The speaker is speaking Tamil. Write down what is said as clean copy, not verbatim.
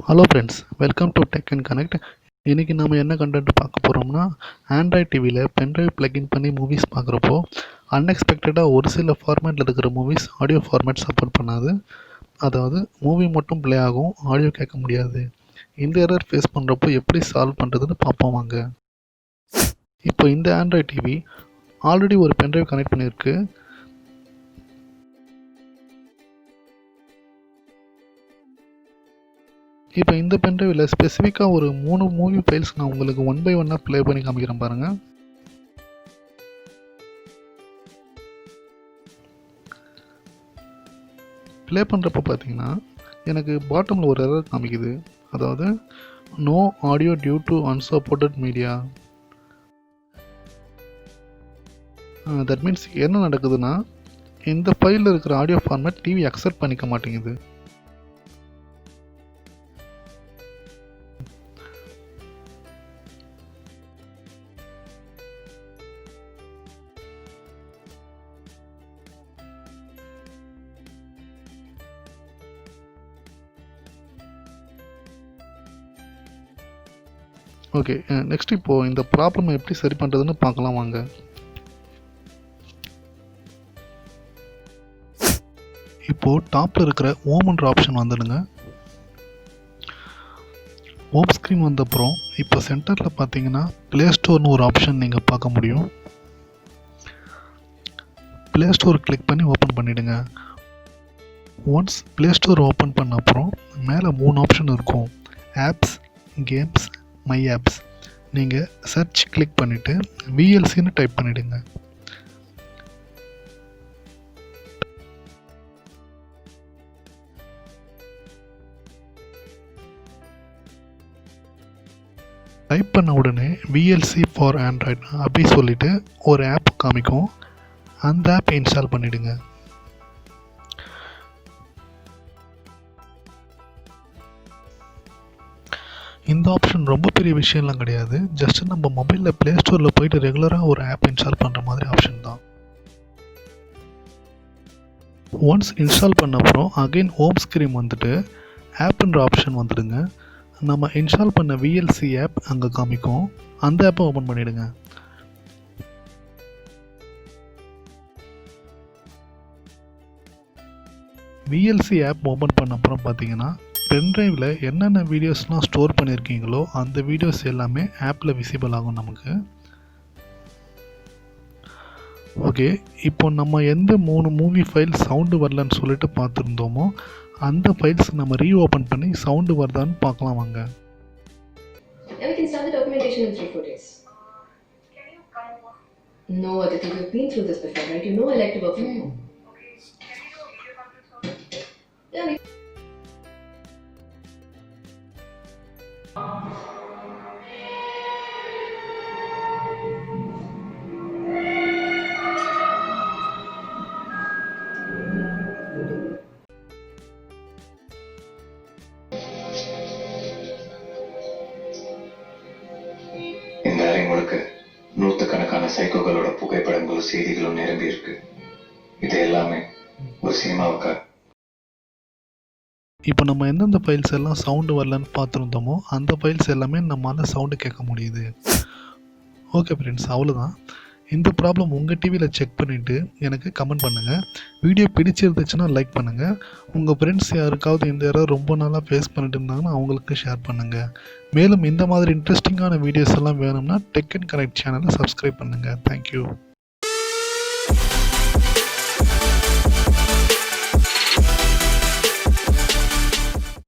Hello friends, welcome to tech and connect. இன்றைக்கி நம்ம என்ன கண்டென்ட் பார்க்க போகிறோம்னா, ஆண்ட்ராய்ட் டிவியில் பென்ட்ரைவ் ப்ளக்இன் பண்ணி மூவிஸ் பார்க்குறப்போ அன்எக்ஸ்பெக்டடாக ஒரு சில ஃபார்மேட்டில் இருக்கிற மூவிஸ் ஆடியோ ஃபார்மேட் சப்போர்ட் பண்ணாது. அதாவது மூவி மட்டும் ப்ளே ஆகும், ஆடியோ கேட்க முடியாது. இந்த எரர் ஃபேஸ் பண்ணுறப்போ எப்படி சால்வ் பண்ணுறதுன்னு பார்ப்போம் வாங்க. இப்போ இந்த ஆண்ட்ராய்ட் டிவி ஆல்ரெடி ஒரு பென்ட்ரைவ் கனெக்ட் பண்ணியிருக்கு. இப்போ இந்த பென்ட்ரைவில் ஸ்பெசிஃபிக்காக ஒரு 3 மூவி ஃபைல்ஸ் நான் உங்களுக்கு 1 by 1 ப்ளே பண்ணி காமிக்கிறேன் பாருங்கள். ப்ளே பண்ணுறப்போ பார்த்தீங்கன்னா எனக்கு பாட்டமில் ஒரு எரர் காமிக்குது. அதாவது no audio due to unsupported media. That means என்ன நடக்குதுன்னா, இந்த ஃபைலில் இருக்கிற ஆடியோ ஃபார்மேட் டிவி அக்செப்ட் பண்ணிக்க மாட்டேங்குது. ஓகே, நெக்ஸ்ட் இப்போது இந்த ப்ராப்ளம் எப்படி சரி பண்ணுறதுன்னு பார்க்கலாம் வாங்க. இப்போது டாப்பில் இருக்கிற ஹோம்ன்ற ஆப்ஷன் வந்துடுங்க. ஹோம் ஸ்க்ரீன் வந்தப்புறம் இப்போ சென்டரில் பார்த்தீங்கன்னா ப்ளே ஸ்டோர்னு ஒரு ஆப்ஷன் நீங்கள் பார்க்க முடியும். ப்ளே ஸ்டோர் கிளிக் பண்ணி ஓப்பன் பண்ணிவிடுங்க. ஒன்ஸ் ப்ளே ஸ்டோர் ஓப்பன் பண்ண அப்புறம் மேலே 3 ஆப்ஷன் இருக்கும். Apps, games, my apps. நீங்கள் சர்ச் கிளிக் பண்ணிவிட்டு விஎல்சின்னு டைப் பண்ணிவிடுங்க. டைப் பண்ண உடனே விஎல்சி ஃபார் ஆண்ட்ராய்ட் அப்படி சொல்லிவிட்டு ஒரு ஆப் காமிக்கும். அந்த ஆப் இன்ஸ்டால் பண்ணிவிடுங்க. இந்த ஆப்ஷன் ரொம்ப பெரிய விஷயம்லாம் கிடையாது. ஜஸ்ட் நம்ம மொபைலில் ப்ளே ஸ்டோரில் போயிட்டு ரெகுலராக ஒரு ஆப் இன்ஸ்டால் பண்ணுற மாதிரி ஆப்ஷன் தான். ஒன்ஸ் இன்ஸ்டால் பண்ண அப்புறம் அகைன் ஹோம் ஸ்க்ரீன் வந்துட்டு ஆப்ன்ற ஆப்ஷன் வந்துடுங்க. நம்ம இன்ஸ்டால் பண்ண விஎல்சி ஆப் அங்கே காமிக்கும். அந்த ஆப்பை ஓப்பன் பண்ணிவிடுங்க. விஎல்சி ஆப் ஓப்பன் பண்ண அப்புறம் பார்த்தீங்கன்னா பென்ட்ரைவில் என்னென்ன வீடியோஸ்லாம் ஸ்டோர் பண்ணியிருக்கீங்களோ அந்த வீடியோஸ் எல்லாமே ஆப்பில் விசிபிள் ஆகும் நமக்கு. ஓகே, இப்போ நம்ம எந்த 3 மூவி ஃபைல் சவுண்டு வரலன்னு சொல்லிட்டு பார்த்துருந்தோமோ அந்த ஃபைல்ஸ் நம்ம ரீஓப்பன் பண்ணி சவுண்டு வருதான்னு பார்க்கலாம் வாங்க. We can start the documentation in 3-4 days. No, Aditi, you've been through this before, right? You know I like to work from home. Okay. Can you do a video conference? Yeah, we இந்த அறைங்களுக்கு நூற்றுக்கணக்கான சைக்கோகளோட புகைப்படங்களும் செய்திகளும் நிரம்பி இருக்கு. இது எல்லாமே ஒரு சினிமாவுக்கா. இப்போ நம்ம எந்தெந்த ஃபைல்ஸ் எல்லாம் சவுண்டு வரலன்னு பார்த்துருந்தோமோ அந்த ஃபைல்ஸ் எல்லாமே நம்மளால் சவுண்டு கேட்க முடியுது. ஓகே ஃப்ரெண்ட்ஸ், அவ்வளோதான். இந்த ப்ராப்ளம் உங்கள் டிவியில் செக் பண்ணிவிட்டு எனக்கு கமெண்ட் பண்ணுங்கள். வீடியோ பிடிச்சிருந்துச்சுன்னா லைக் பண்ணுங்கள். உங்கள் ஃப்ரெண்ட்ஸ் யாருக்காவது இந்த எரர் ரொம்ப நாளாக ஃபேஸ் பண்ணிட்டு இருந்தாங்கன்னா அவங்களுக்கு ஷேர் பண்ணுங்கள். மேலும் இந்த மாதிரி இன்ட்ரெஸ்டிங்கான வீடியோஸ் எல்லாம் வேணும்னா டெக் அண்ட் கனெக்ட் சேனலை சப்ஸ்கிரைப் பண்ணுங்கள். தேங்க்யூ.